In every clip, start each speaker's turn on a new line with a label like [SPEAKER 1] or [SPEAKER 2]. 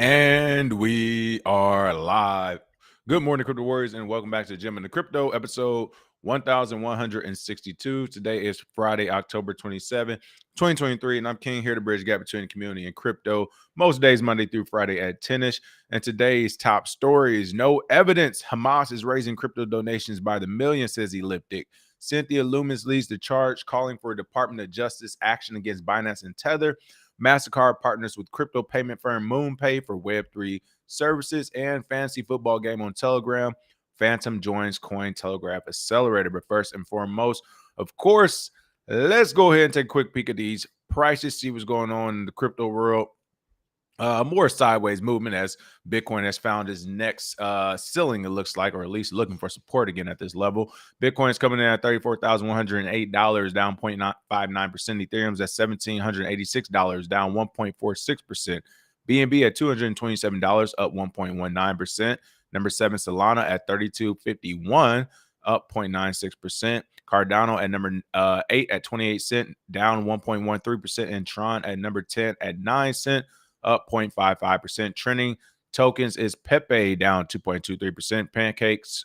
[SPEAKER 1] And we are live. Good morning, Crypto Warriors, and welcome back to Gem in the Crypto, episode 1162. Today is Friday, October 27, 2023, and I'm King here to bridge the gap between the community and crypto. Most days, Monday through Friday at 10ish. And today's top story is no evidence. Hamas is raising crypto donations by the million, says Elliptic. Cynthia Loomis leads the charge, calling for Department of Justice action against Binance and Tether. MasterCard partners with crypto payment firm MoonPay for Web3 services, and fantasy football game on Telegram. Phantom joins Cointelegraph Accelerator. But first and foremost, of course, let's go ahead and take a quick peek at these prices, see what's going on in the crypto world. More sideways movement as Bitcoin has found its next ceiling, it looks like, or at least looking for support again at this level. Bitcoin is coming in at $34,108, down 0.59%. Ethereum's at $1,786, down 1.46%. BNB at $227, up 1.19%. Number 7, Solana at $32.51, up 0.96%. Cardano at number 8 at 28 cents, down 1.13%. And Tron at number 10 at 9 cents, up 0.55%. Trending tokens is Pepe down 2.23%. Pancakes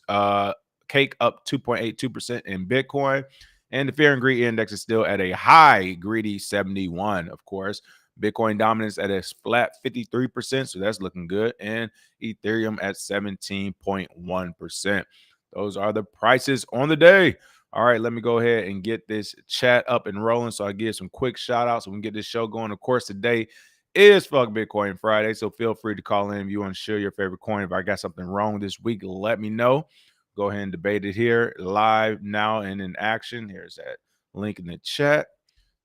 [SPEAKER 1] Cake up 2.82% in Bitcoin. And the Fear and Greed Index is still at a high, greedy 71, of course. Bitcoin dominance at a flat 53%, so that's looking good. And Ethereum at 17.1%. Those are the prices on the day. All right, let me go ahead and get this chat up and rolling so I give some quick shout outs so we can get this show going. Of course, today is Fuck Bitcoin Friday, so feel free to call in if you want to share your favorite coin. If I got something wrong this week, let me know. Go ahead and debate it here live now and in action. Here's that link in the chat.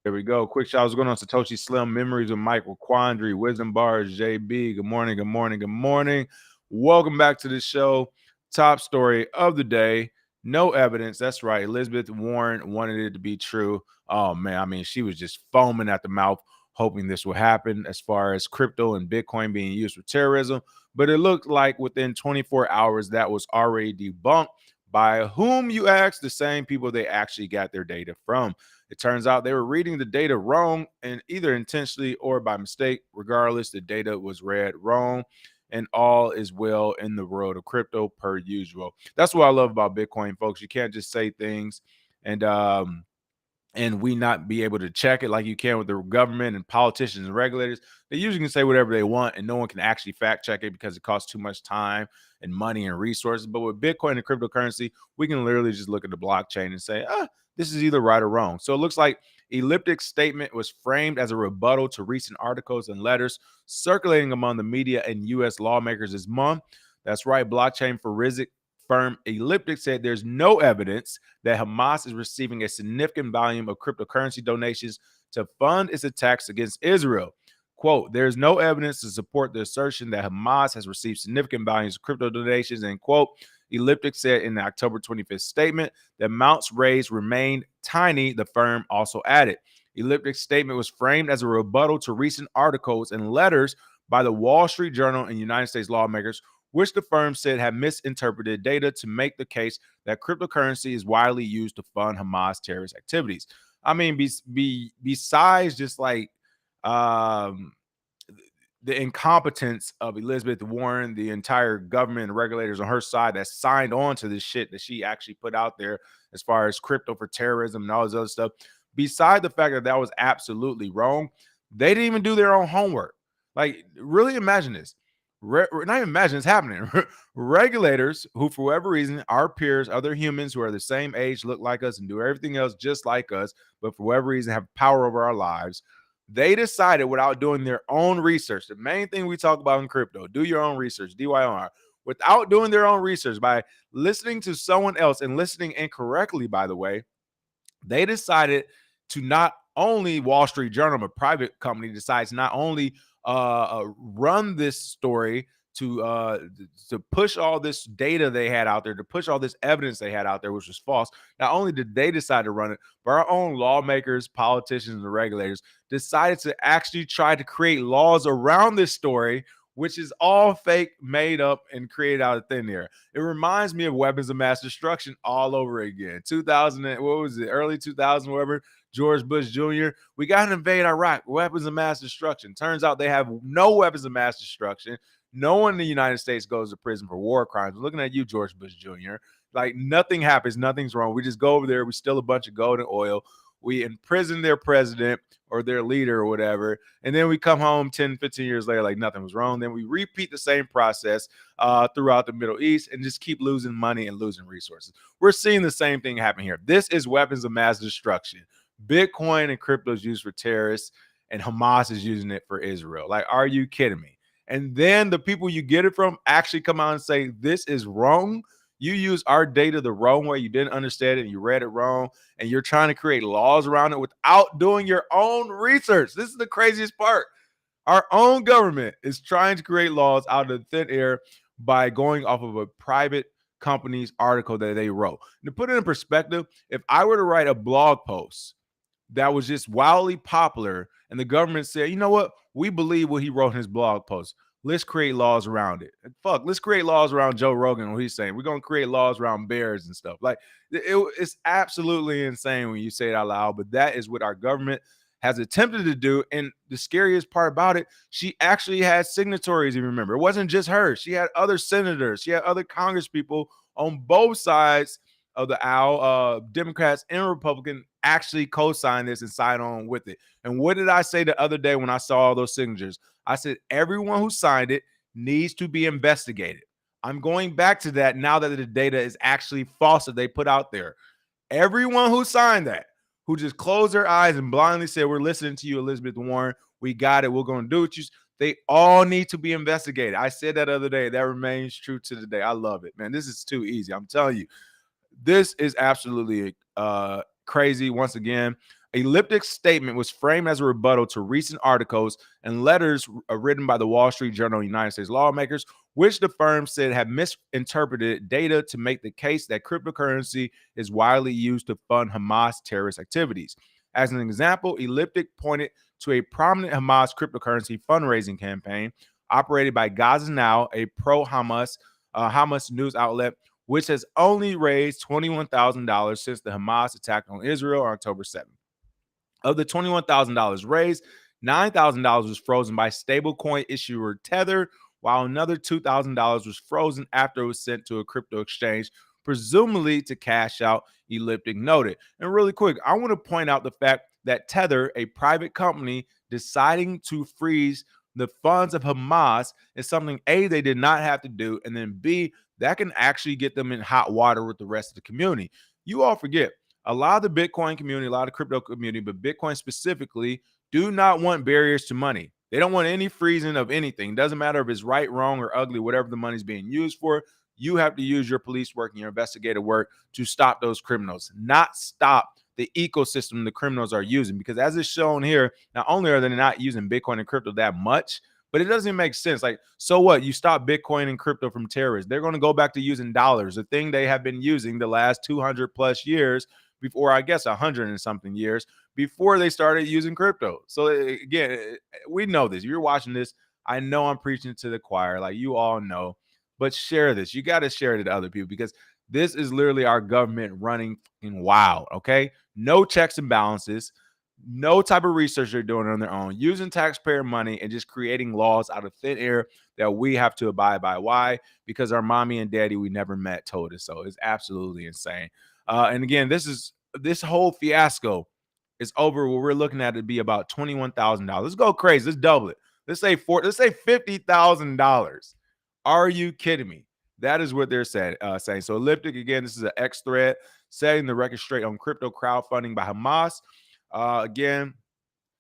[SPEAKER 1] There we go. Quick shout outs going on. Satoshi Slim, Memories of Michael Quandary, Wisdom Bars, JB. Good morning, good morning, good morning. Welcome back to the show. Top story of the day. No evidence. That's right. Elizabeth Warren wanted it to be true. Oh, man. I mean, she was just foaming at the mouth, hoping this would happen as far as crypto and Bitcoin being used for terrorism. But it looked like within 24 hours, that was already debunked. By whom, you ask? The same people they actually got their data from. It turns out they were reading the data wrong, and either intentionally or by mistake. Regardless, the data was read wrong, and all is well in the world of crypto per usual. That's what I love about Bitcoin, folks. You can't just say things and we not be able to check it like you can with the government and politicians and regulators. They usually can say whatever they want, and no one can actually fact check it because it costs too much time and money and resources. But with Bitcoin and cryptocurrency, we can literally just look at the blockchain and say, this is either right or wrong. So it looks like Elliptic's statement was framed as a rebuttal to recent articles and letters circulating among the media and U.S. lawmakers this month. That's right. Blockchain forensic firm Elliptic said there's no evidence that Hamas is receiving a significant volume of cryptocurrency donations to fund its attacks against Israel. Quote, there's no evidence to support the assertion that Hamas has received significant volumes of crypto donations, and quote, Elliptic said in the October 25th statement, the amounts raised remained tiny, the firm also added. Elliptic's statement was framed as a rebuttal to recent articles and letters by the Wall Street Journal and United States lawmakers, which the firm said have misinterpreted data to make the case that cryptocurrency is widely used to fund Hamas terrorist activities. I mean, besides just like the incompetence of Elizabeth Warren, the entire government and regulators on her side that signed on to this shit that she actually put out there as far as crypto for terrorism and all this other stuff, beside the fact that that was absolutely wrong, they didn't even do their own homework. Like, really imagine this. Not even imagine it's happening. Regulators who, for whatever reason, our peers, other humans who are the same age, look like us, and do everything else just like us, but for whatever reason have power over our lives, they decided without doing their own research. The main thing we talk about in crypto, do your own research, DYOR. Without doing their own research, by listening to someone else and listening incorrectly, by the way, they decided to not only Wall Street Journal, a private company, decides not only run this story to push all this data they had out there, to push all this evidence they had out there, which was false. Not only did they decide to run it, but our own lawmakers, politicians, and regulators decided to actually try to create laws around this story, which is all fake, made up, and created out of thin air. It reminds me of weapons of mass destruction all over again. 2000, what was it, early 2000, whatever. George Bush Jr., we got to invade Iraq, weapons of mass destruction. Turns out they have no weapons of mass destruction. No one in the United States goes to prison for war crimes. We're looking at you, George Bush Jr. Like nothing happens, nothing's wrong. We just go over there, we steal a bunch of gold and oil, we imprison their president or their leader or whatever, and then we come home 10, 15 years later like nothing was wrong. Then we repeat the same process throughout the Middle East and just keep losing money and losing resources. We're seeing the same thing happen here. This is weapons of mass destruction. Bitcoin and crypto is used for terrorists, and Hamas is using it for Israel. Like, are you kidding me? And then the people you get it from actually come out and say, this is wrong. You use our data the wrong way. You didn't understand it. And you read it wrong. And you're trying to create laws around it without doing your own research. This is the craziest part. Our own government is trying to create laws out of thin air by going off of a private company's article that they wrote. And to put it in perspective, if I were to write a blog post that was just wildly popular and the government said, you know what, we believe what he wrote in his blog post, let's create laws around it. Fuck, let's create laws around Joe Rogan, what he's saying. We're going to create laws around bears and stuff. Like, it's absolutely insane when you say it out loud, but that is what our government has attempted to do. And the scariest part about it, she actually had signatories, you remember. It wasn't just her. She had other senators. She had other congresspeople on both sides of the aisle, Democrats and Republicans, actually co-sign this and sign on with it. And what did I say the other day when I saw all those signatures? I said, everyone who signed it needs to be investigated. I'm going back to that now that the data is actually false that they put out there. Everyone who signed that, who just closed their eyes and blindly said, we're listening to you, Elizabeth Warren, we got it, we're going to do it, they all need to be investigated. I said that other day. That remains true to the day. I love it, man. This is too easy. I'm telling you. This is absolutely crazy. Once again, Elliptic's statement was framed as a rebuttal to recent articles and letters written by the Wall Street Journal United States lawmakers, which the firm said have misinterpreted data to make the case that cryptocurrency is widely used to fund Hamas terrorist activities. As an example, Elliptic pointed to a prominent Hamas cryptocurrency fundraising campaign operated by Gaza Now, a pro-Hamas Hamas news outlet, which has only raised $21,000 since the Hamas attack on Israel on October 7th. Of the $21,000 raised, $9,000 was frozen by stablecoin issuer Tether, while another $2,000 was frozen after it was sent to a crypto exchange, presumably to cash out, Elliptic noted. And really quick, I want to point out the fact that Tether, a private company, deciding to freeze the funds of Hamas is something A, they did not have to do, and then B, that can actually get them in hot water with the rest of the community. You all forget, a lot of the Bitcoin community, a lot of crypto community, but Bitcoin specifically, do not want barriers to money. They don't want any freezing of anything. Doesn't matter if it's right, wrong, or ugly, whatever the money's being used for. You have to use your police work and your investigative work to stop those criminals, not stop the ecosystem the criminals are using. Because as it's shown here, not only are they not using Bitcoin and crypto that much, but it doesn't make sense. Like, so what? You stop Bitcoin and crypto from terrorists. They're going to go back to using dollars, the thing they have been using the last 200 plus years before, I guess, 100 and something years before they started using crypto. So again, we know this. You're watching this. I know I'm preaching to the choir, like you all know, but share this. You got to share it to other people because this is literally our government running wild, okay? No checks and balances. No type of research they're doing on their own, using taxpayer money and just creating laws out of thin air that we have to abide by. Why? Because our mommy and daddy we never met told us so. It's absolutely insane. And again, this whole fiasco is over. What we're looking at it be about $21,000. Let's go crazy. Let's double it. Let's say $50,000. Are you kidding me? That is what they're saying. So Elliptic, again, this is an X thread setting the record straight on crypto crowdfunding by Hamas. Again,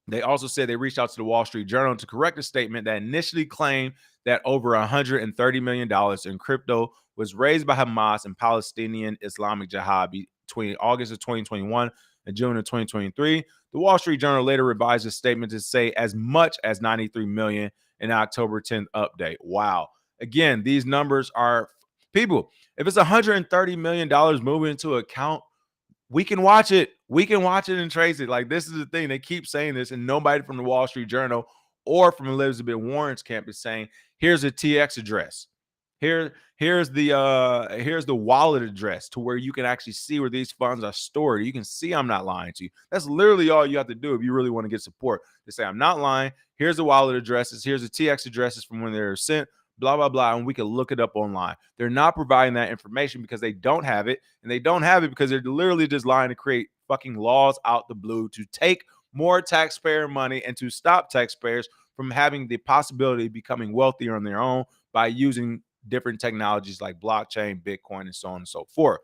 [SPEAKER 1] they also said they reached out to the Wall Street Journal to correct a statement that initially claimed that over $130 million in crypto was raised by Hamas and Palestinian Islamic Jihad between August of 2021 and June of 2023. The Wall Street Journal later revised the statement to say as much as $93 million in October 10th update. Wow. Again, these numbers are people. If it's $130 million moving into an account, we can watch it. We can watch it and trace it. Like, this is the thing. They keep saying this, and nobody from the Wall Street Journal or from Elizabeth Warren's camp is saying, here's a TX address. Here's the wallet address to where you can actually see where these funds are stored. You can see I'm not lying to you. That's literally all you have to do if you really want to get support. To say I'm not lying. Here's the wallet addresses. Here's the TX addresses from when they're sent. Blah blah blah, and we can look it up online. They're not providing that information because they don't have it, and they don't have it because they're literally just lying to create fucking laws out the blue to take more taxpayer money and to stop taxpayers from having the possibility of becoming wealthier on their own by using different technologies like blockchain, Bitcoin, and so on and so forth.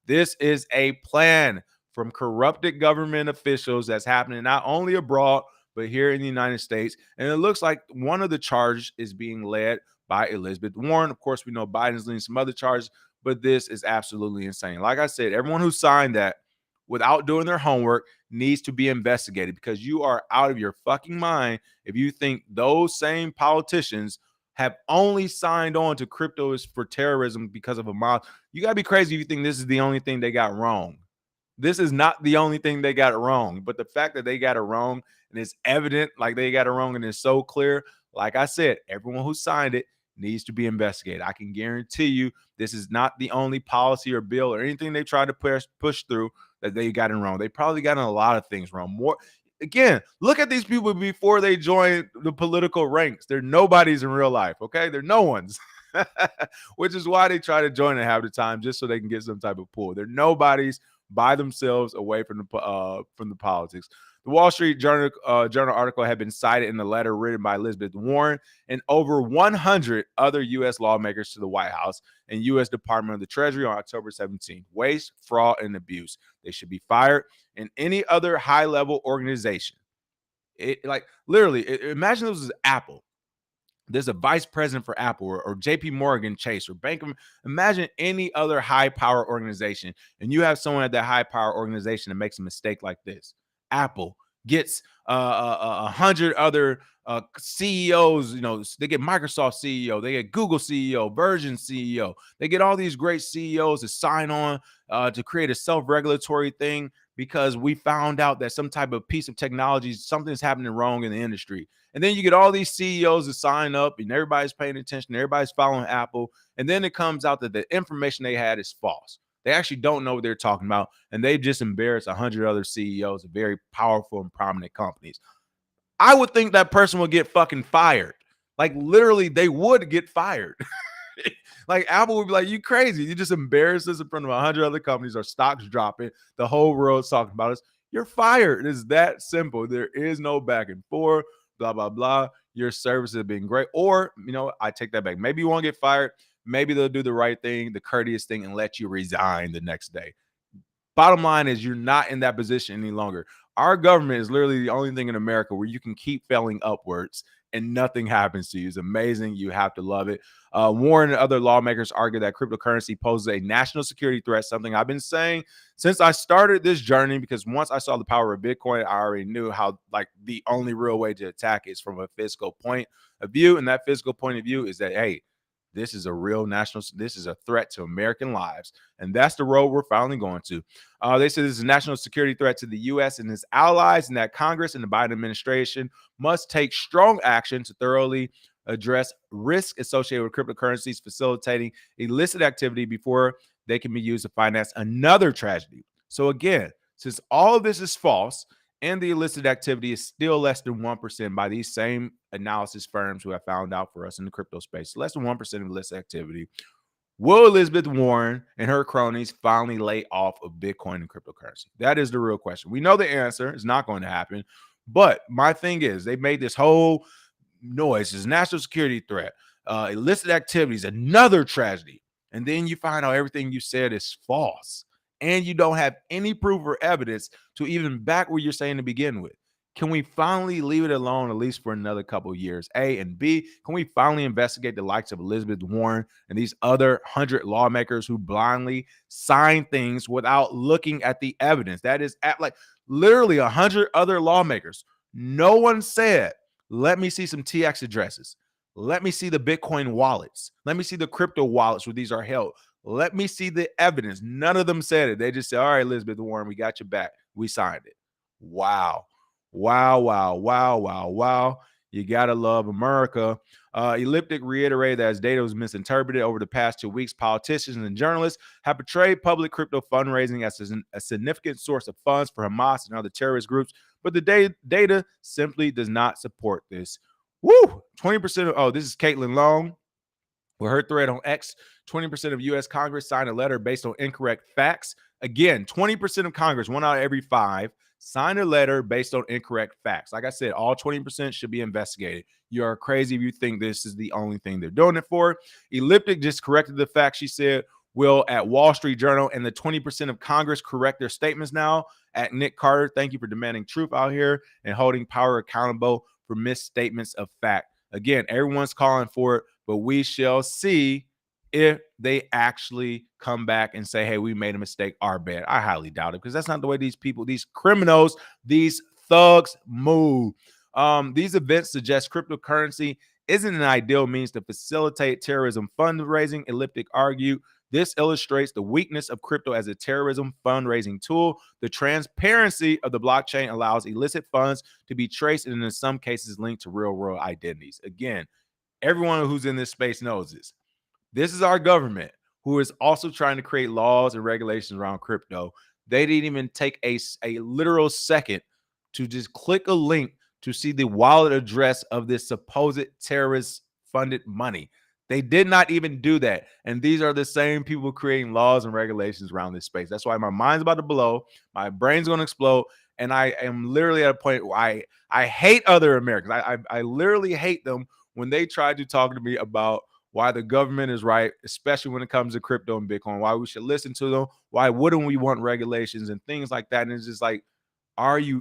[SPEAKER 1] This is a plan from corrupted government officials that's happening not only abroad, but here in the United States. And it looks like one of the charges is being led by Elizabeth Warren. Of course, we know Biden's leading some other charges, but this is absolutely insane. Like I said, everyone who signed that without doing their homework needs to be investigated because you are out of your fucking mind if you think those same politicians have only signed on to crypto is for terrorism because of Hamas. You got to be crazy if you think this is the only thing they got wrong. This is not the only thing they got it wrong, but the fact that they got it wrong and it's evident, like they got it wrong and it's so clear, like I said, everyone who signed it needs to be investigated. I can guarantee you this is not the only policy or bill or anything they tried to push through that they got it wrong. They probably got a lot of things wrong. More again, look at these people before they join the political ranks. They're nobodies in real life, okay? They're no ones. Which is why they try to join it half the time just so they can get some type of pull. They're nobodies by themselves away from the politics. The Wall Street Journal article had been cited in the letter written by Elizabeth Warren and over 100 other U.S. lawmakers to the White House and U.S. Department of the Treasury on October 17th. Waste, fraud, and abuse. They should be fired. And any other high-level organization. Imagine this was Apple. There's a vice president for Apple or JP Morgan Chase or Bank of. Imagine any other high power organization, and you have someone at that high power organization that makes a mistake like this. Apple gets 100 other CEOs. You know, they get Microsoft CEO, they get Google CEO, Virgin CEO. They get all these great CEOs to sign on to create a self-regulatory thing because we found out that some type of piece of technology, something's happening wrong in the industry. And then you get all these CEOs to sign up and everybody's paying attention. Everybody's following Apple. And then it comes out that the information they had is false. They actually don't know what they're talking about. And they've just embarrassed 100 other CEOs of very powerful and prominent companies. I would think that person would get fucking fired. Like literally they would get fired. Like Apple would be like, you crazy. You just embarrassed us in front of 100 other companies. Our stocks dropping. The whole world's talking about us. You're fired. It's that simple. There is no back and forth. Blah, blah, blah. Your services have been great. Or, you know, I take that back. Maybe you won't get fired. Maybe they'll do the right thing, the courteous thing, and let you resign the next day. Bottom line is you're not in that position any longer. Our government is literally the only thing in America where you can keep failing upwards and nothing happens to you. It's amazing. You have to love it. Warren and other lawmakers argue that cryptocurrency poses a national security threat, something I've been saying since I started this journey, because once I saw the power of Bitcoin, I already knew how like the only real way to attack is from a fiscal point of view. And that fiscal point of view is that, hey, this is a real this is a threat to American lives. And that's the road we're finally going to. They say this is a national security threat to the U.S. and its allies, and that Congress and the Biden administration must take strong action to thoroughly address risk associated with cryptocurrencies, facilitating illicit activity before they can be used to finance another tragedy. So again, since all of this is false, and the illicit activity is still less than 1% by these same analysis firms who have found out for us in the crypto space, less than 1% of illicit activity. Will Elizabeth Warren and her cronies finally lay off of Bitcoin and cryptocurrency? That is the real question. We know the answer. It's not going to happen. But my thing is, they made this whole noise. It's a national security threat. Illicit activities, another tragedy. And then you find out everything you said is false. And you don't have any proof or evidence to even back what you're saying to begin with. Can we finally leave it alone at least for another couple of years? A, and B, can we finally investigate the likes of Elizabeth Warren and these other 100 lawmakers who blindly sign things without looking at the evidence? That is at like literally 100 other lawmakers. No one said, let me see some TX addresses. Let me see the Bitcoin wallets. Let me see the crypto wallets where these are held. Let me see the evidence. None of them said it. They just said, all right, Elizabeth Warren, we got your back. We signed it. Wow. Wow, wow, wow, wow, wow. You gotta love America. Elliptic reiterated that as data was misinterpreted over the past 2 weeks, politicians and journalists have portrayed public crypto fundraising as a significant source of funds for Hamas and other terrorist groups, but the data simply does not support this. Woo! 20% of, oh, this is Caitlin Long. With her thread on X, 20% of U.S. Congress signed a letter based on incorrect facts. Again, 20% of Congress, 1 out of every 5, signed a letter based on incorrect facts. Like I said, all 20% should be investigated. You are crazy if you think this is the only thing they're doing it for. Elliptic just corrected the fact. She said, will at Wall Street Journal and the 20% of Congress correct their statements now? At Nick Carter, thank you for demanding truth out here and holding power accountable for misstatements of fact. Again, everyone's calling for it, but we shall see if they actually come back and say, hey, we made a mistake, our bad. I highly doubt it, because that's not the way these people, these criminals, these thugs move. These events suggest cryptocurrency isn't an ideal means to facilitate terrorism fundraising, Elliptic argued. This illustrates the weakness of crypto as a terrorism fundraising tool. The transparency of the blockchain allows illicit funds to be traced and in some cases linked to real-world identities. Again, everyone who's in this space knows this. This is our government who is also trying to create laws and regulations around crypto. They didn't even take a literal second to just click a link to see the wallet address of this supposed terrorist funded money. They did not even do that. And these are the same people creating laws and regulations around this space. That's why my mind's about to blow. My brain's going to explode. And I am literally at a point where I hate other Americans. I literally hate them when they try to talk to me about why the government is right, especially when it comes to crypto and Bitcoin, why we should listen to them, why wouldn't we want regulations and things like that. And it's just like,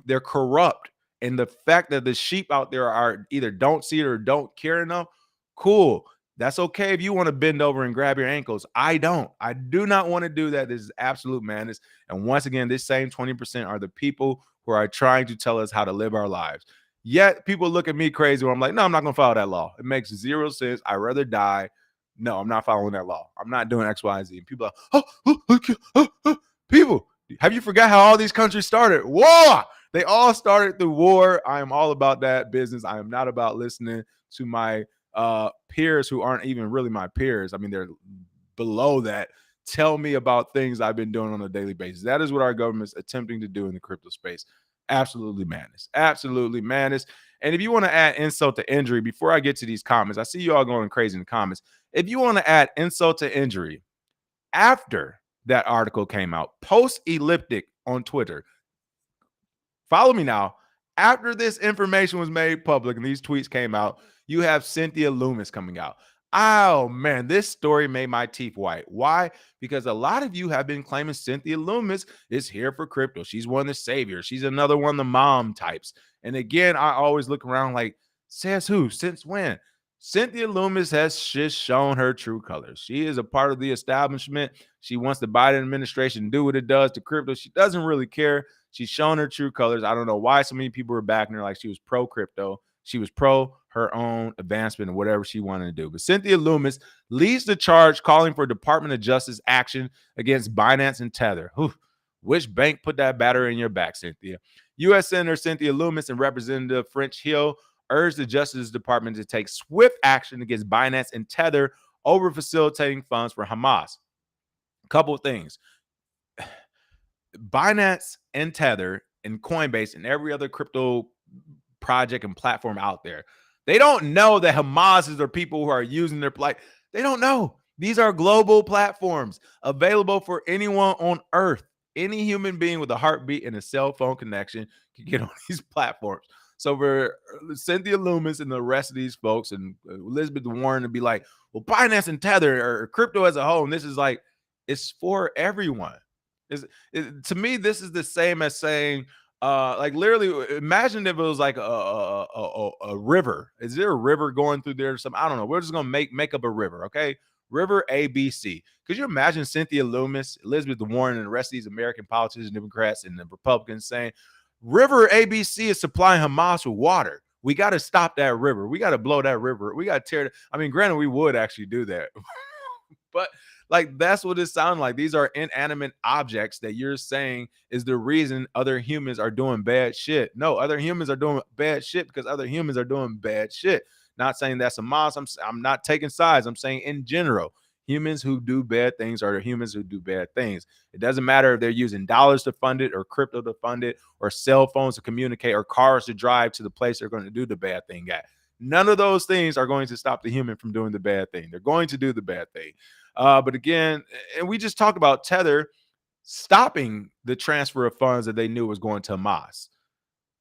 [SPEAKER 1] they're corrupt. And the fact that the sheep out there are either don't see it or don't care enough, cool. That's okay if you want to bend over and grab your ankles. I don't. I do not want to do that. This is absolute madness. And once again, this same 20% are the people who are trying to tell us how to live our lives. Yet people look at me crazy when I'm like, no, I'm not going to follow that law. It makes zero sense. I'd rather die. No, I'm not following that law. I'm not doing X, Y, and Z. And people are, people, have you forgot how all these countries started? War! They all started through war. I am all about that business. I am not about listening to my peers who aren't even really my peers. I mean, they're below that. Tell me about things I've been doing on a daily basis. That is what our government's attempting to do in the crypto space. Absolutely madness. Absolutely madness. And if you want to add insult to injury, before I get to these comments, I see you all going crazy in the comments. If you want to add insult to injury, after that article came out, post Elliptic on Twitter. Follow me now. After this information was made public and these tweets came out, you have Cynthia Loomis coming out. Oh, man, this story made my teeth white. Why? Because a lot of you have been claiming Cynthia Loomis is here for crypto. She's one of the saviors. She's another one of the mom types. And again, I always look around like, says who? Since when? Cynthia Loomis has just shown her true colors. She is a part of the establishment. She wants the Biden administration to do what it does to crypto. She doesn't really care. She's shown her true colors. I don't know why so many people were backing her like she was pro crypto. She was pro her own advancement and whatever she wanted to do. But Cynthia Loomis leads the charge calling for Department of Justice action against Binance and Tether. Whew. Which bank put that battery in your back, Cynthia? U.S. Senator Cynthia Loomis and Representative French Hill urged the Justice Department to take swift action against Binance and Tether over facilitating funds for Hamas. A couple of things. Binance and Tether and Coinbase and every other crypto project and platform out there, they don't know that Hamas is the people who are using their they don't know. These are global platforms available for anyone on earth. Any human being with a heartbeat and a cell phone connection can get on these platforms. So for Cynthia Loomis and the rest of these folks and Elizabeth Warren to be like, well, Binance and Tether or crypto as a whole, and this is like, it's for everyone. To me, this is the same as saying, like literally, imagine if it was like a river. Is there a river going through there or something? I don't know. We're just gonna make up a river, okay? River ABC. Could you imagine Cynthia Loomis, Elizabeth Warren, and the rest of these American politicians, Democrats, and the Republicans saying, River ABC is supplying Hamas with water. We got to stop that river. We got to blow that river. We got to tear it. I mean, granted, we would actually do that. But Like, that's what it sounds like. These are inanimate objects that you're saying is the reason other humans are doing bad shit. No, other humans are doing bad shit because other humans are doing bad shit. Not saying that's Hamas. I'm not taking sides. I'm saying in general, humans who do bad things are humans who do bad things. It doesn't matter if they're using dollars to fund it or crypto to fund it or cell phones to communicate or cars to drive to the place they're going to do the bad thing at. None of those things are going to stop the human from doing the bad thing. They're going to do the bad thing. But again, and we just talked about Tether stopping the transfer of funds that they knew was going to Hamas.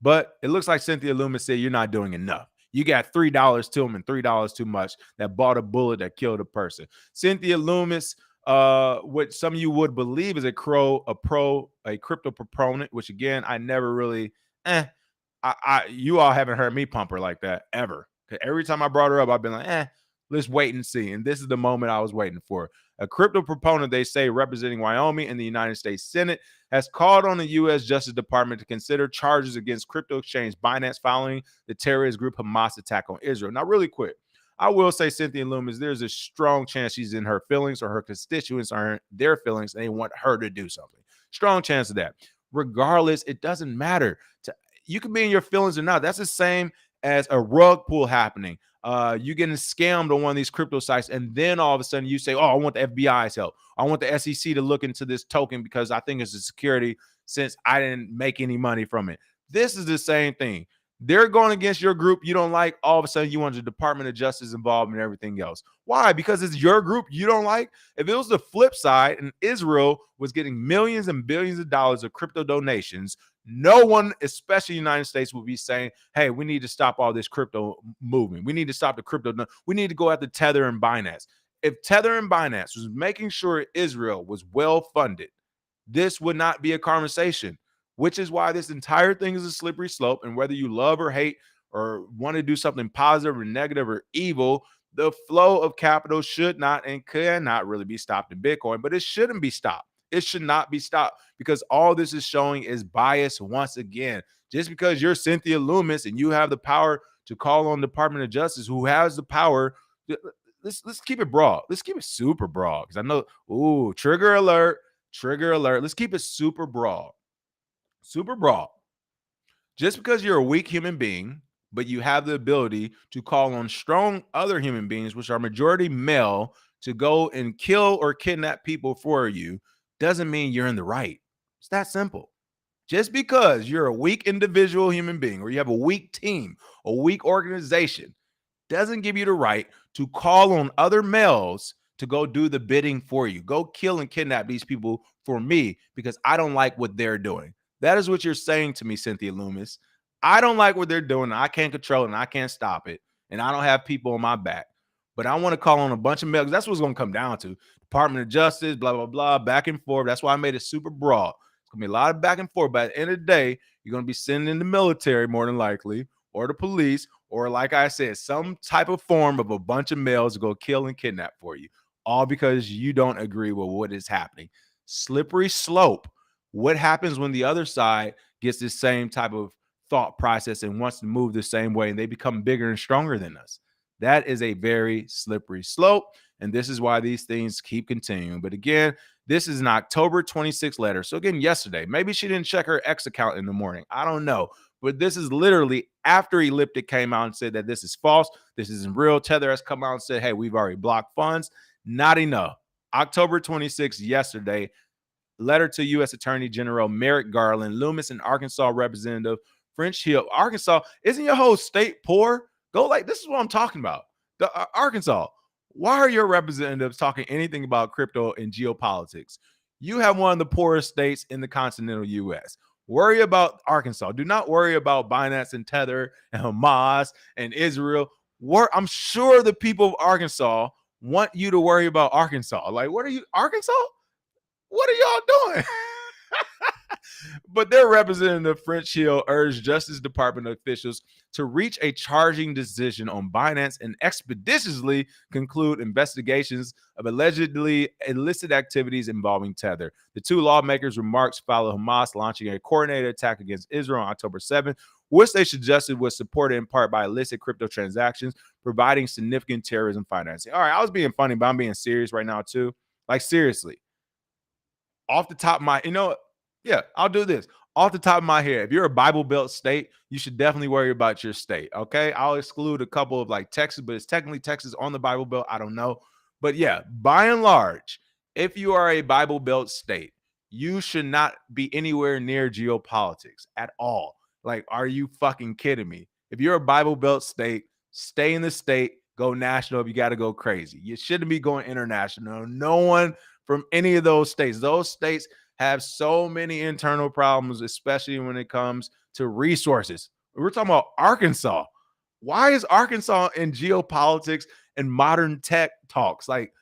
[SPEAKER 1] But it looks like Cynthia Loomis said, you're not doing enough. You got $3 to them and $3 too much that bought a bullet that killed a person. Cynthia Loomis, what some of you would believe is a crypto proponent, which again, I never really, you all haven't heard me pump her like that ever. Every time I brought her up, I've been like, let's wait and see. And this is the moment I was waiting for. A crypto proponent, they say, representing Wyoming in the United States Senate, has called on the U.S. Justice Department to consider charges against crypto exchange Binance following the terrorist group Hamas attack on Israel. Now, really quick, I will say Cynthia Loomis, there's a strong chance she's in her feelings or her constituents are in their feelings and they want her to do something. Strong chance of that. Regardless, it doesn't matter. You can be in your feelings or not. That's the same as a rug pull happening. You getting scammed on one of these crypto sites, and then all of a sudden you say, oh, I want the FBI's help. I want the SEC to look into this token because I think it's a security since I didn't make any money from it. This is the same thing. They're going against your group you don't like. All of a sudden you want the Department of Justice involved and everything else. Why? Because it's your group you don't like. If it was the flip side and Israel was getting millions and billions of dollars of crypto donations, no one, especially the United States, will be saying, hey, we need to stop all this crypto movement. We need to stop the crypto. We need to go after Tether and Binance. If Tether and Binance was making sure Israel was well funded, this would not be a conversation, which is why this entire thing is a slippery slope. And whether you love or hate or want to do something positive or negative or evil, the flow of capital should not and cannot really be stopped in Bitcoin, but it shouldn't be stopped. It should not be stopped because all this is showing is bias once again. Just because you're Cynthia Loomis and you have the power to call on the Department of Justice, who has the power, let's keep it broad. Let's keep it super broad because I know, trigger alert. Let's keep it super broad. Super broad. Just because you're a weak human being, but you have the ability to call on strong other human beings, which are majority male, to go and kill or kidnap people for you, doesn't mean you're in the right. It's that simple. Just because you're a weak individual human being or you have a weak team, a weak organization, doesn't give you the right to call on other males to go do the bidding for you. Go kill and kidnap these people for me because I don't like what they're doing. That is what you're saying to me, Cynthia Loomis. I don't like what they're doing. And I can't control it and I can't stop it. And I don't have people on my back. But I want to call on a bunch of males. That's what it's going to come down to. Department of Justice, blah, blah, blah, back and forth. That's why I made it super broad. It's going to be a lot of back and forth. But at the end of the day, you're going to be sending the military more than likely, or the police, or like I said, some type of form of a bunch of males to go kill and kidnap for you, all because you don't agree with what is happening. Slippery slope. What happens when the other side gets this same type of thought process and wants to move the same way and they become bigger and stronger than us? That is a very slippery slope. And this is why these things keep continuing. But again, this is an October 26th letter. So again, yesterday, maybe she didn't check her X account in the morning. I don't know. But this is literally after Elliptic came out and said that this is false. This isn't real. Tether has come out and said, hey, we've already blocked funds. Not enough. October 26th, yesterday, letter to U.S. Attorney General Merrick Garland, Loomis and Arkansas Representative French Hill. Arkansas, isn't your whole state poor? Go like, this is what I'm talking about. Arkansas, why are your representatives talking anything about crypto and geopolitics? You have one of the poorest states in the continental U.S. Worry about Arkansas. Do not worry about Binance and Tether and Hamas and Israel. I'm sure the people of Arkansas want you to worry about Arkansas. Like, what are you, Arkansas? What are y'all doing? But their representative, French Hill, urged Justice Department officials to reach a charging decision on Binance and expeditiously conclude investigations of allegedly illicit activities involving Tether. The two lawmakers' remarks follow Hamas launching a coordinated attack against Israel on October 7th, which they suggested was supported in part by illicit crypto transactions, providing significant terrorism financing. All right, I was being funny, but I'm being serious right now too. Like, seriously, off the top of my, yeah, I'll do this. Off the top of my head, if you're a Bible Belt state, you should definitely worry about your state. Okay. I'll exclude a couple of like Texas, but it's technically Texas on the Bible Belt. I don't know. But yeah, by and large, if you are a Bible Belt state, you should not be anywhere near geopolitics at all. Like, are you fucking kidding me? If you're a Bible Belt state, stay in the state, go national if you got to go crazy. You shouldn't be going international. No one from any of those states. Those states have so many internal problems, especially when it comes to resources. We're talking about Arkansas. Why is Arkansas in geopolitics and modern tech talks? Like,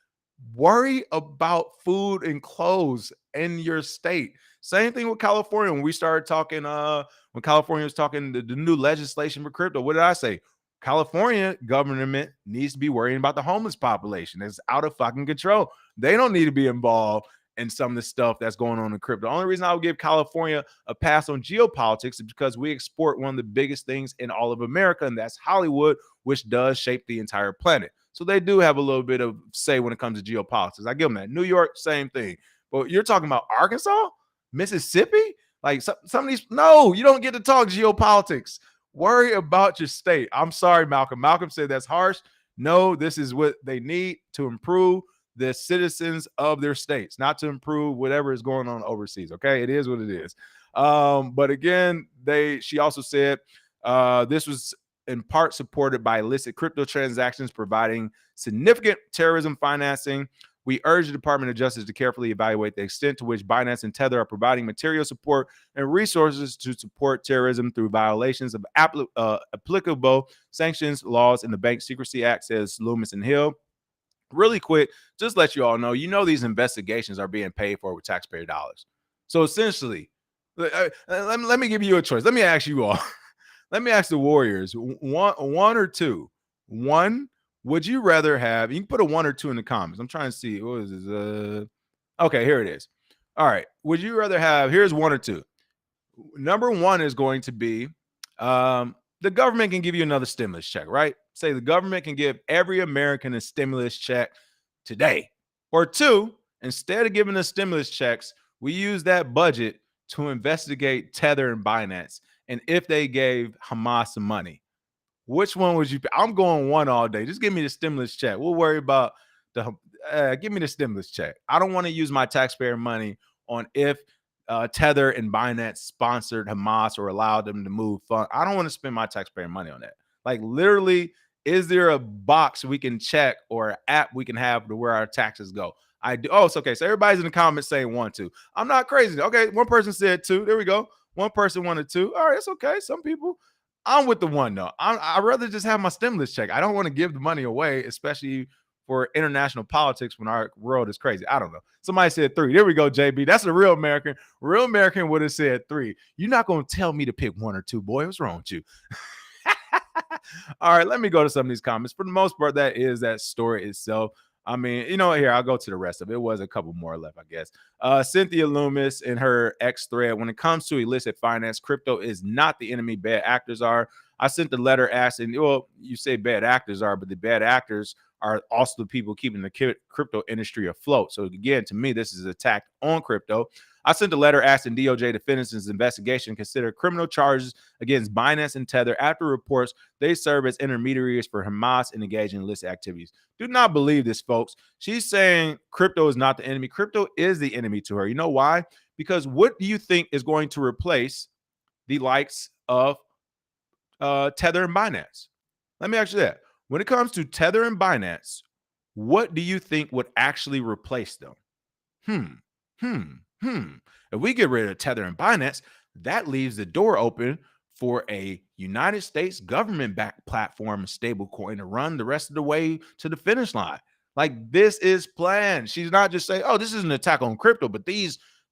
[SPEAKER 1] worry about food and clothes in your state. Same thing with California. When we started talking, when California was talking the new legislation for crypto, what did I say? California government needs to be worrying about the homeless population. It's out of fucking control. They don't need to be involved in some of the stuff that's going on in crypto. The only reason I would give California a pass on geopolitics is because we export one of the biggest things in all of America, and that's Hollywood, which does shape the entire planet. So they do have a little bit of say when it comes to geopolitics. I give them that. New York, same thing. But you're talking about Arkansas, Mississippi? Like some of these, no, you don't get to talk geopolitics. Worry about your state. I'm sorry, Malcolm. Malcolm said that's harsh. No, this is what they need to improve the citizens of their states, not to improve whatever is going on overseas. Okay, it is what it is. But again, she also said this was in part supported by illicit crypto transactions, providing significant terrorism financing. We urge the Department of Justice to carefully evaluate the extent to which Binance and Tether are providing material support and resources to support terrorism through violations of applicable sanctions laws in the Bank Secrecy Act, says Loomis and Hill. Really quick, just let you all know, these investigations are being paid for with taxpayer dollars. So essentially, let me give you a choice. Let me ask you all. Let me ask the Warriors, one or two. One, would you rather have, you can put a 1 or 2 in the comments. I'm trying to see, what is this? Okay, here it is. All right. Would you rather have, here's 1 or 2. Number 1 is going to be, the government can give you another stimulus check, right? Say the government can give every American a stimulus check today. Or 2, instead of giving us stimulus checks, we use that budget to investigate Tether and Binance. And if they gave Hamas some money, which one would you? I'm going 1 all day. Just give me the stimulus check. We'll worry about give me the stimulus check. I don't want to use my taxpayer money on if Tether and Binance sponsored Hamas or allowed them to move funds. I don't want to spend my taxpayer money on that. Like, literally, is there a box we can check or an app we can have to where our taxes go? I do. Oh, it's okay. So everybody's in the comments saying 1, 2. I'm not crazy. Okay, one person said 2. There we go. One person wanted 2. All right, it's okay. Some people. I'm with the 1 though. I'd rather just have my stimulus check. I don't want to give the money away, especially for international politics when our world is crazy. I don't know. Somebody said 3. There we go, JB. That's a real American. Real American would have said 3. You're not going to tell me to pick 1 or 2, boy. What's wrong with you? All right, let me go to some of these comments. For the most part, that is that story itself. I mean, here, I'll go to the rest of it. It was a couple more left, I guess. Cynthia Loomis in her X thread, when it comes to illicit finance, crypto is not the enemy, bad actors are. I sent the letter asking, well, you say bad actors are, but the bad actors are also the people keeping the crypto industry afloat. So again, to me, this is an attack on crypto. I sent a letter asking DOJ to finish its investigation, consider criminal charges against Binance and Tether after reports they serve as intermediaries for Hamas and engage in illicit activities. Do not believe this, folks. She's saying crypto is not the enemy. Crypto is the enemy to her. You know why? Because what do you think is going to replace the likes of Tether and Binance? Let me ask you that. When it comes to Tether and Binance, what do you think would actually replace them? If we get rid of Tether and Binance, that leaves the door open for a United States government-backed platform, stablecoin, to run the rest of the way to the finish line. Like, this is planned. She's not just saying, oh, this is an attack on crypto, but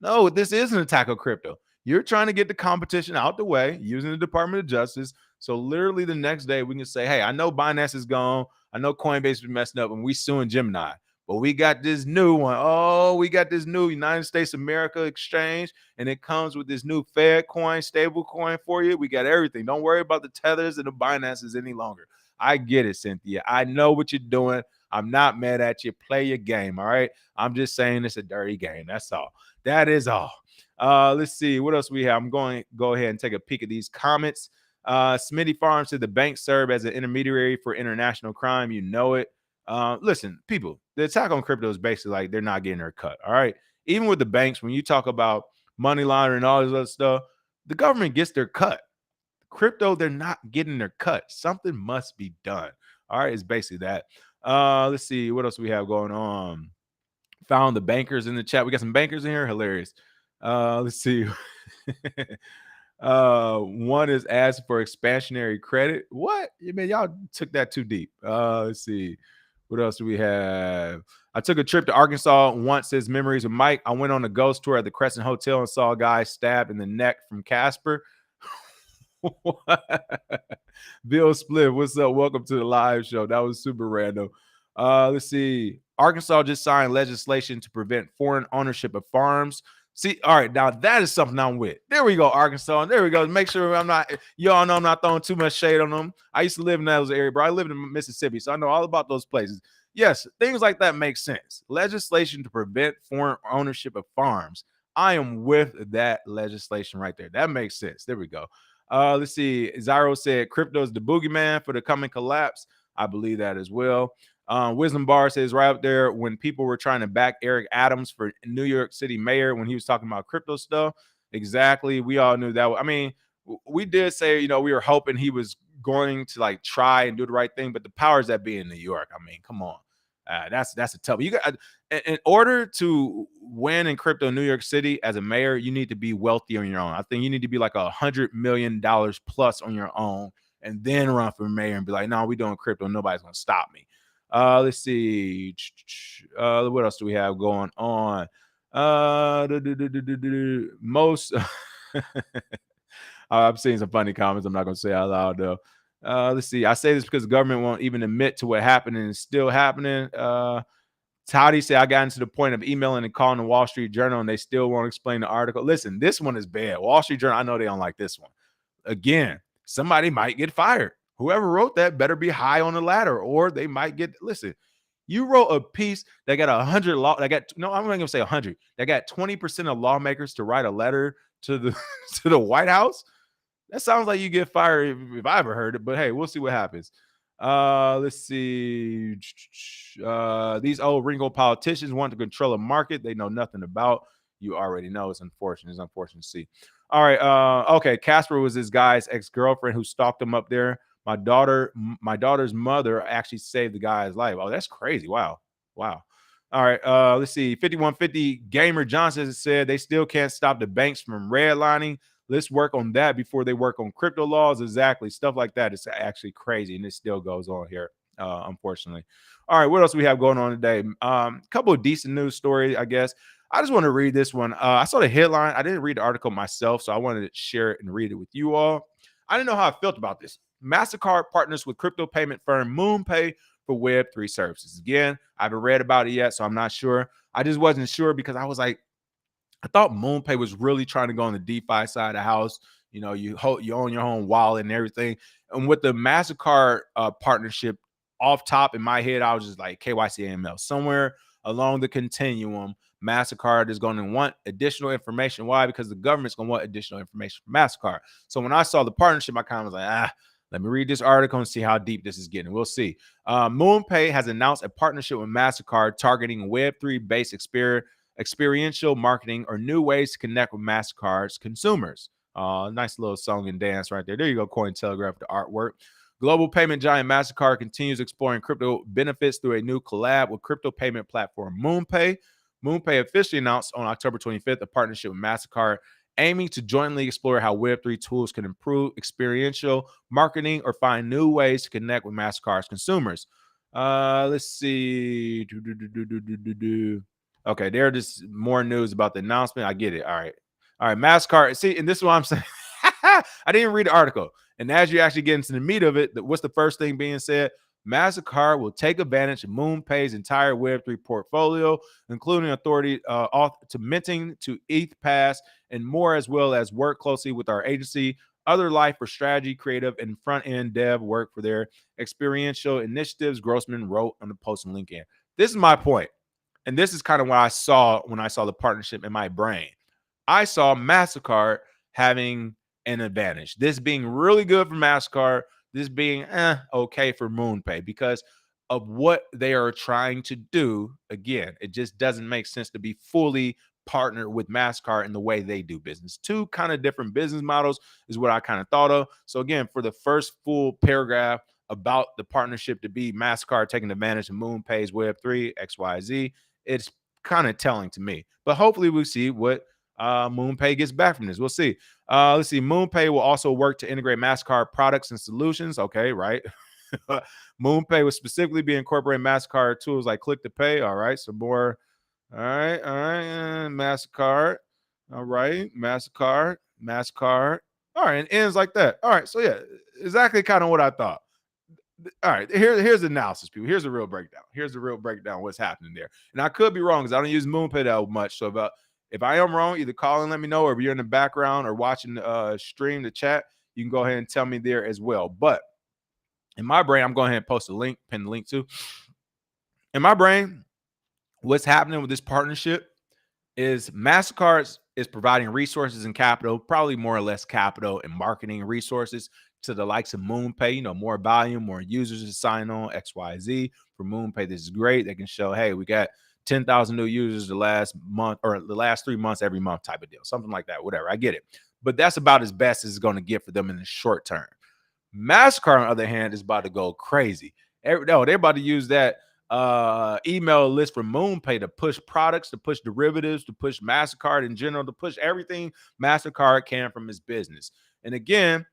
[SPEAKER 1] no, this is an attack on crypto. You're trying to get the competition out the way using the Department of Justice. So literally the next day we can say, hey, I know Binance is gone. I know Coinbase is messing up and we suing Gemini. But we got this new one. Oh, we got this new United States America exchange, and it comes with this new Fed coin, stable coin for you. We got everything. Don't worry about the Tethers and the Binances any longer. I get it, Cynthia. I know what you're doing. I'm not mad at you. Play your game. All right. I'm just saying it's a dirty game. That's all. That is all. Let's see what else we have. I'm going to go ahead and take a peek at these comments. Smitty Farms said the banks serve as an intermediary for international crime. You know it. Listen, people, the attack on crypto is basically like they're not getting their cut. All right. Even with the banks, when you talk about money laundering and all this other stuff, the government gets their cut. Crypto, they're not getting their cut. Something must be done. All right. It's basically that. Let's see what else we have going on. Found the bankers in the chat. We got some bankers in here. Hilarious. Let's see. One is asked for expansionary credit. What? I mean, y'all took that too deep. Let's see. What else do we have? I took a trip to Arkansas once, says Memories of Mike. I went on a ghost tour at the Crescent Hotel and saw a guy stabbed in the neck from Casper. Bill Spliff, what's up? Welcome to the live show. That was super random. Let's see. Arkansas just signed legislation to prevent foreign ownership of farms. See, all right, now that is something I'm with. There we go, Arkansas. There we go. Make sure I'm not, y'all know I'm not throwing too much shade on them. I used to live in those areas, bro. I lived in Mississippi, so I know all about those places. Yes, things like that make sense. Legislation to prevent foreign ownership of farms. I am with that legislation right there. That makes sense. There we go. Let's see. Zyro said crypto is the boogeyman for the coming collapse. I believe that as well. Wisdom Bar says right up there when people were trying to back Eric Adams for New York City mayor when he was talking about crypto stuff. Exactly. We all knew that. I mean, we did say, we were hoping he was going to like try and do the right thing, but the powers that be in New York, I mean, come on. That's a tough. You got in order to win in crypto New York City as a mayor, you need to be wealthy on your own. I think you need to be like $100 million plus on your own, and then run for mayor and be like, no, we doing crypto. Nobody's gonna stop me. Let's see. What else do we have going on? Most. I'm seeing some funny comments. I'm not gonna say out loud though. Let's see. I say this because the government won't even admit to what happened and it's still happening. Toddy said I got into the point of emailing and calling the Wall Street Journal and they still won't explain the article. Listen, this one is bad. Wall Street Journal, I know they don't like this one. Again, somebody might get fired. Whoever wrote that better be high on the ladder, or they might get. Listen, you wrote a piece that got 100 law. That got no. I'm not gonna say 100. That got 20% of lawmakers to write a letter to the to the White House. That sounds like you get fired if I ever heard it. But hey, we'll see what happens. Let's see. These old wrinkled politicians want to control a market they know nothing about. You already know. It's unfortunate. It's unfortunate to see. All right. Okay. Casper was this guy's ex-girlfriend who stalked him up there. My daughter's mother actually saved the guy's life. Oh, that's crazy. Wow. All right. Let's see. 5150 Gamer Johnson said they still can't stop the banks from redlining. Let's work on that before they work on crypto laws. Exactly. Stuff like that is actually crazy. And it still goes on here, unfortunately. All right. What else we have going on today? A couple of decent news stories, I guess. I just want to read this one. I saw the headline. I didn't read the article myself, so I wanted to share it and read it with you all. I didn't know how I felt about this. MasterCard partners with crypto payment firm MoonPay for Web3 services. Again, I haven't read about it yet, so I'm not sure. I just wasn't sure because I was like, I thought MoonPay was really trying to go on the DeFi side of the house. You own your own wallet and everything. And with the MasterCard partnership off top in my head, I was just like KYC AML. Somewhere along the continuum, MasterCard is going to want additional information. Why? Because the government's going to want additional information from MasterCard. So when I saw the partnership, I kind of was like, let me read this article and see how deep this is getting. We'll see. MoonPay has announced a partnership with MasterCard targeting Web3-based experiential marketing or new ways to connect with MasterCard's consumers. Nice little song and dance right there. There you go, Cointelegraph, the artwork. Global payment giant MasterCard continues exploring crypto benefits through a new collab with crypto payment platform MoonPay. MoonPay officially announced on October 25th a partnership with MasterCard aiming to jointly explore how Web3 tools can improve experiential marketing or find new ways to connect with MasterCard's consumers. Let's see. Okay, there just more news about the announcement. I get it. All right. MasterCard. See, and this is what I'm saying. I didn't read the article. And as you actually get into the meat of it, what's the first thing being said? MasterCard will take advantage of MoonPay's entire Web3 portfolio, including authority to minting to ETH Pass and more, as well as work closely with our agency other life for strategy, creative, and front-end dev work for their experiential initiatives, Grossman wrote on the post on LinkedIn. This is my point, and this is kind of what I saw when I saw the partnership in my brain. I saw MasterCard having an advantage. This being really good for MasterCard, this being okay for MoonPay because of what they are trying to do. Again, it just doesn't make sense to be fully partnered with MasterCard in the way they do business. Two kind of different business models is what I kind of thought of. So again, for the first full paragraph about the partnership to be MasterCard taking advantage of MoonPay's Web3, XYZ, it's kind of telling to me. But hopefully we'll see what MoonPay gets back from this. We'll see. Let's see. MoonPay will also work to integrate MasterCard products and solutions. Okay, right. MoonPay will specifically be incorporating MasterCard tools like Click to Pay. All right. So more. All right. All right. MasterCard. All right. MasterCard. All right. And ends like that. All right. So yeah, exactly kind of what I thought. All right, here's the analysis, people. Here's the real breakdown. Here's the real breakdown. What's happening there? And I could be wrong because I don't use MoonPay that much. So if I am wrong, either call and let me know, or if you're in the background or watching the stream, the chat, you can go ahead and tell me there as well. But in my brain, I'm going ahead and post a link, pin the link to. In my brain, what's happening with this partnership is MasterCard is providing resources and capital, probably more or less capital and marketing resources to the likes of MoonPay, more volume, more users to sign on, XYZ. For MoonPay, this is great. They can show, hey, we got 10,000 new users the last month or the last 3 months every month type of deal, something like that, whatever. I get it. But that's about as best as it's going to get for them in the short term. MasterCard, on the other hand, is about to go crazy. They're about to use that email list from MoonPay to push products, to push derivatives, to push MasterCard in general, to push everything MasterCard can from its business. And again,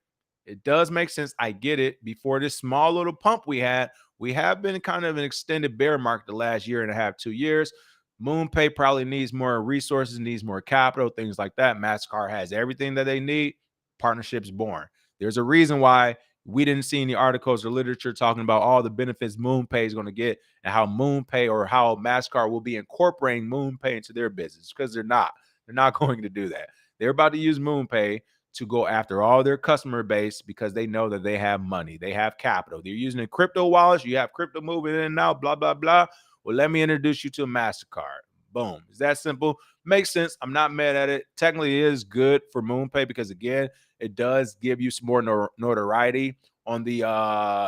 [SPEAKER 1] it does make sense. I get it. Before this small little pump we have been kind of an extended bear market the last year and a half, 2 years. MoonPay probably needs more resources, needs more capital, things like that. MasterCard has everything that they need. Partnership's born. There's a reason why we didn't see any articles or literature talking about all the benefits MoonPay is going to get and how MoonPay or how MasterCard will be incorporating MoonPay into their business, because they're not. They're not going to do that. They're about to use MoonPay to go after all their customer base because they know that they have money. They have capital. They're using a crypto wallet. You have crypto moving in and out, blah, blah, blah. Well, let me introduce you to a MasterCard. Boom. It's that simple. Makes sense. I'm not mad at it. Technically, it is good for MoonPay because, again, it does give you some more notoriety on the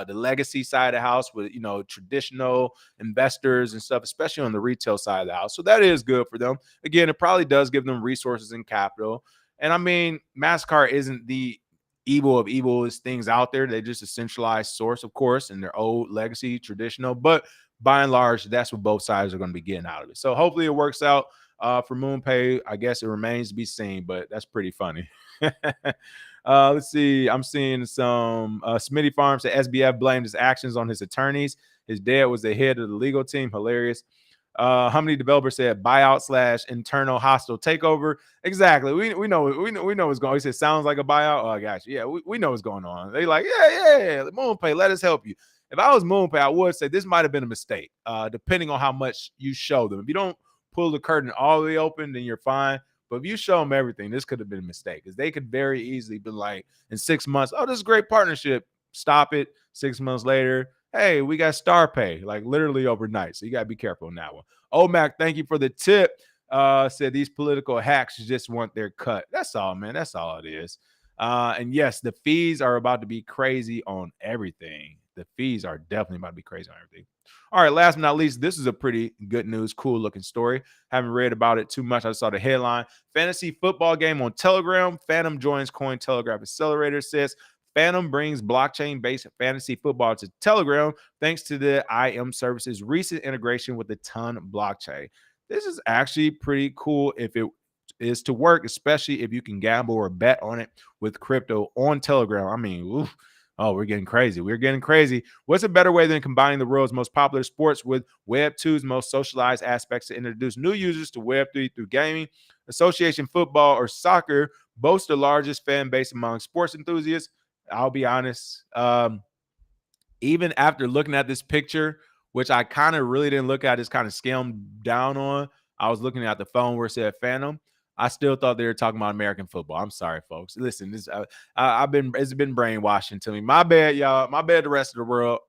[SPEAKER 1] legacy side of the house with, traditional investors and stuff, especially on the retail side of the house. So that is good for them. Again, it probably does give them resources and capital. And I mean, MasterCard isn't the evil of evilest things out there. They're just a centralized source, of course, and they're old, legacy, traditional. But by and large, that's what both sides are going to be getting out of it. So hopefully it works out for MoonPay. I guess it remains to be seen, but that's pretty funny. Let's see. I'm seeing some Smitty Farms said SBF blamed his actions on his attorneys. His dad was the head of the legal team. Hilarious. How many developers said buyout / internal hostile takeover? Exactly. We know what's going on. He said sounds like a buyout. Oh gosh, yeah, we know what's going on. They like, yeah, MoonPay, let us help you. If I was MoonPay, I would say this might have been a mistake, depending on how much you show them. If you don't pull the curtain all the way open, then you're fine. But if you show them everything, this could have been a mistake, because they could very easily be like, in 6 months, oh, this is a great partnership. Stop it. 6 months later, hey, we got Star Pay, like literally overnight. So you got to be careful on that one. OMAC, thank you for the tip. Said these political hacks just want their cut. That's all, man. That's all it is. And yes, the fees are about to be crazy on everything. The fees are definitely about to be crazy on everything. All right, last but not least, this is a pretty good news, cool looking story. Haven't read about it too much. I saw the headline. Fantasy football game on Telegram. Phantom joins Cointelegraph Accelerator, says Phantom brings blockchain-based fantasy football to Telegram thanks to the IM service's recent integration with the Ton blockchain. This is actually pretty cool if it is to work, especially if you can gamble or bet on it with crypto on Telegram. I mean, oof. Oh, we're getting crazy. We're getting crazy. What's a better way than combining the world's most popular sports with Web2's most socialized aspects to introduce new users to Web3 through gaming? Association football or soccer boast the largest fan base among sports enthusiasts. I'll be honest. Even after looking at this picture, which I kind of really didn't look at, it's kind of scaled down on. I was looking at the phone where it said Phantom. I still thought they were talking about American football. I'm sorry, folks. Listen, it's been brainwashing to me. My bad, y'all. My bad, the rest of the world.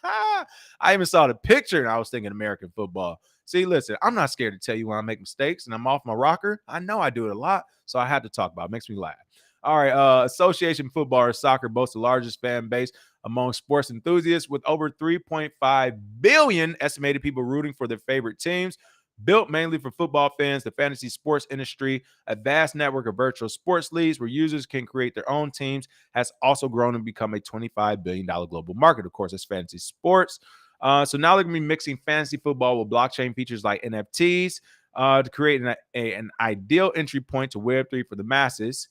[SPEAKER 1] I even saw the picture and I was thinking American football. See, listen, I'm not scared to tell you when I make mistakes and I'm off my rocker. I know I do it a lot, so I had to talk about it. Makes me laugh. All right, association football or soccer boasts the largest fan base among sports enthusiasts with over 3.5 billion estimated people rooting for their favorite teams. Built mainly for football fans, the fantasy sports industry, a vast network of virtual sports leagues where users can create their own teams, has also grown and become a $25 billion global market. Of course, it's fantasy sports. So now they're going to be mixing fantasy football with blockchain features like NFTs to create an ideal entry point to Web3 for the masses.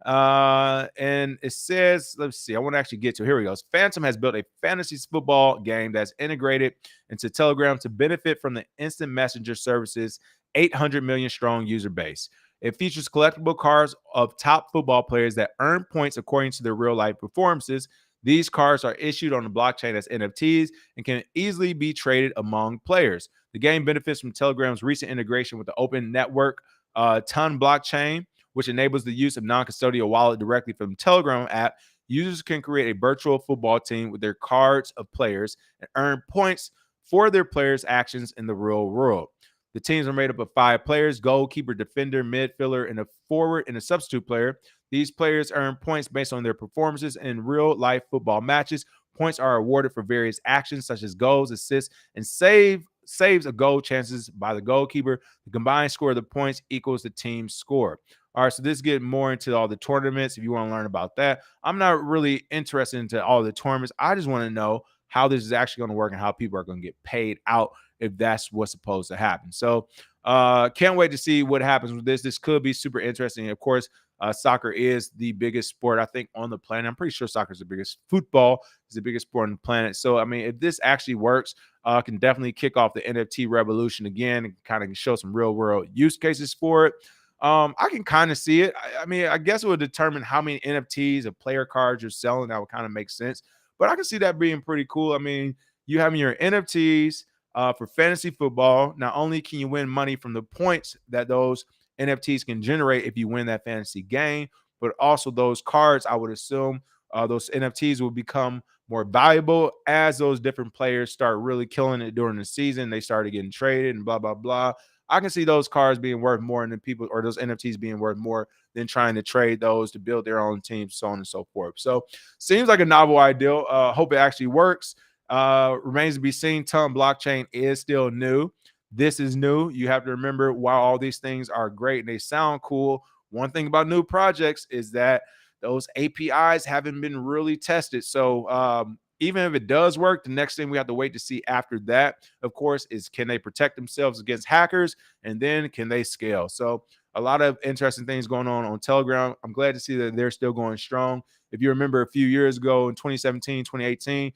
[SPEAKER 1] And it says, let's see, I want to actually get to, here we go. Phantom has built a fantasy football game that's integrated into Telegram to benefit from the instant messenger services 800 million strong user base. It features collectible cards of top football players that earn points according to their real life performances. These cards are issued on the blockchain as NFTs and can easily be traded among players. The game benefits from Telegram's recent integration with the open network Ton blockchain, which enables the use of non-custodial wallet directly from the Telegram app. Users can create a virtual football team with their cards of players and earn points for their players' actions in the real world. The teams are made up of 5 players: goalkeeper, defender, midfielder, and a forward and a substitute player. These players earn points based on their performances in real-life football matches. Points are awarded for various actions such as goals, assists, and saves of goal chances by the goalkeeper. The combined score of the points equals the team's score. All right, so this get more into all the tournaments if you want to learn about that. I'm not really interested into all the tournaments. I just want to know how this is actually going to work and how people are going to get paid out if that's what's supposed to happen. So can't wait to see what happens with this. This could be super interesting. Of course, soccer is the biggest sport, I think, on the planet. I'm pretty sure soccer is the biggest. Football is the biggest sport on the planet. So, I mean, if this actually works, can definitely kick off the NFT revolution again and kind of show some real world use cases for it. I can kind of see it. I mean, I guess it would determine how many NFTs of player cards you're selling. That would kind of make sense. But I can see that being pretty cool. I mean, you having your NFTs for fantasy football. Not only can you win money from the points that those NFTs can generate if you win that fantasy game, but also those cards, I would assume those NFTs will become more valuable as those different players start really killing it during the season. They started getting traded and blah, blah, blah. I can see those cards being worth more than people, or those NFTs being worth more than trying to trade those to build their own teams, so on and so forth. So seems like a novel idea. Hope it actually works. Remains to be seen. Ton blockchain is still new. This is new. You have to remember, while all these things are great and they sound cool, one thing about new projects is that those APIs haven't been really tested. So even if it does work, the next thing we have to wait to see after that, of course, is can they protect themselves against hackers, and then can they scale? So a lot of interesting things going on Telegram. I'm glad to see that they're still going strong. If you remember a few years ago in 2017, 2018,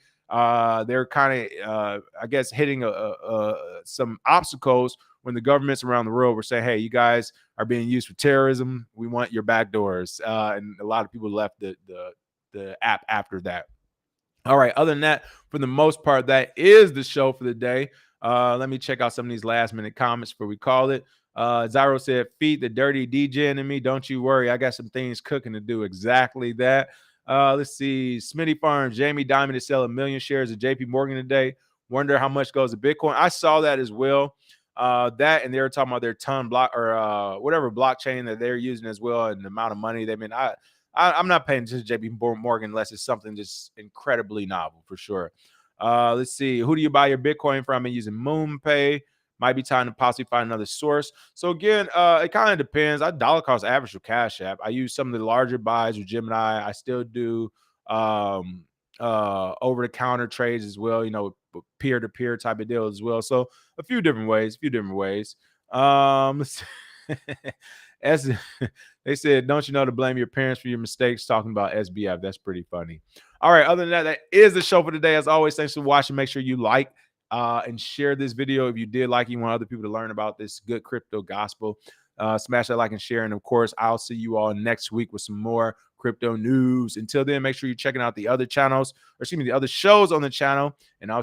[SPEAKER 1] they're kind of, I guess, hitting some obstacles when the governments around the world were saying, hey, you guys are being used for terrorism. We want your backdoors. And a lot of people left the app after that. All right. Other than that, for the most part, that is the show for the day. Let me check out some of these last minute comments before we call it. Zyro said, feed the dirty DJ in me. Don't you worry. I got some things cooking to do exactly that. Let's see. Smitty Farms, Jamie Dimon is selling 1 million shares of JP Morgan today. Wonder how much goes to Bitcoin. I saw that as well. That, and they were talking about their ton block or whatever blockchain that they're using as well, and the amount of money they mean. I'm not paying attention to JP Morgan unless it's something just incredibly novel for sure. Let's see. Who do you buy your Bitcoin from? I'm using MoonPay. Might be time to possibly find another source. So again, it kind of depends. I dollar cost average for Cash App. I use some of the larger buys with Gemini. I still do over the counter trades as well, you know, peer to peer type of deal as well. So a few different ways. As they said, don't you know to blame your parents for your mistakes? Talking about SBF. That's pretty funny. All right. Other than that, that is the show for today. As always, thanks for watching. Make sure you like and share this video if you did like. You want other people to learn about this good crypto gospel. Smash that like and share. And of course, I'll see you all next week with some more crypto news. Until then, make sure you're checking out the other channels, or excuse me, the other shows on the channel. And I'll see